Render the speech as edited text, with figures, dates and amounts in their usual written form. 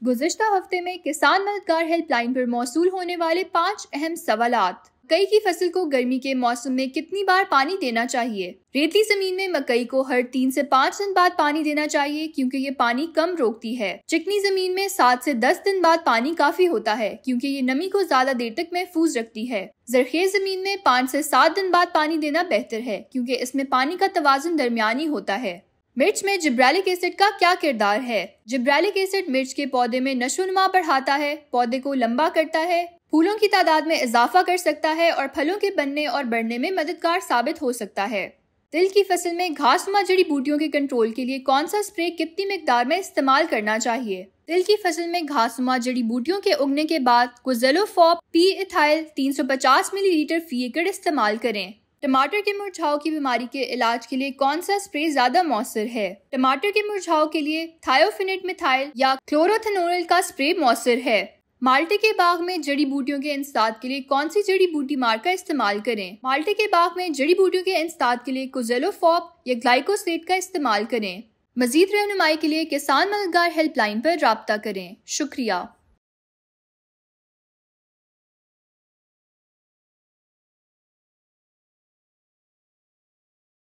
गुज़िश्ता हफ्ते में किसान मददगार हेल्पलाइन पर मौसूल होने वाले 5 अहम सवालात। मकई की फसल को गर्मी के मौसम में कितनी बार पानी देना चाहिए? रेतली जमीन में मकई को हर 3 से 5 दिन बाद पानी देना चाहिए क्योंकि ये पानी कम रोकती है। चिकनी जमीन में 7 से 10 दिन बाद पानी काफी होता है क्योंकि ये नमी को ज्यादा देर तक महफूज रखती है। जरखेज जमीन में 5 से 7 दिन बाद पानी देना बेहतर है क्योंकि इसमें पानी का तवाजुन दरमियानी होता है। मिर्च में जिब्रेलिक एसिड का क्या किरदार है? जिब्रेलिक एसिड मिर्च के पौधे में नशोनुमा बढ़ाता है, पौधे को लंबा करता है, फूलों की तादाद में इजाफा कर सकता है और फलों के बनने और बढ़ने में मददगार साबित हो सकता है। तिल की फसल में घासनुमा जड़ी बूटियों के कंट्रोल के लिए कौन सा स्प्रे कितनी मिकदार में इस्तेमाल करना चाहिए? तिल की फसल में घासनुमा जड़ी बूटियों के उगने के बाद कोज़ेलोफॉप पी इथाइल 350 मिलीलीटर फी एकड़ इस्तेमाल करें। टमाटर के मुरझाओं की बीमारी के इलाज के लिए कौन सा स्प्रे ज्यादा मौसर है? टमाटर के मुरझाओं के लिए थायोफिनेट मिथाइल या क्लोरोथेनोल का स्प्रे मौसर है। माल्टे के बाग में जड़ी बूटियों के इंसदाद के लिए कौन सी जड़ी बूटी मार का इस्तेमाल करें? माल्टे के बाग में जड़ी बूटियों के इंसदाद के लिए कोज़ेलोफॉप या ग्लाइकोसेट का इस्तेमाल करें। मजीद रहनुमाई के लिए किसान मददगार हेल्पलाइन पर राब्ता करें। शुक्रिया।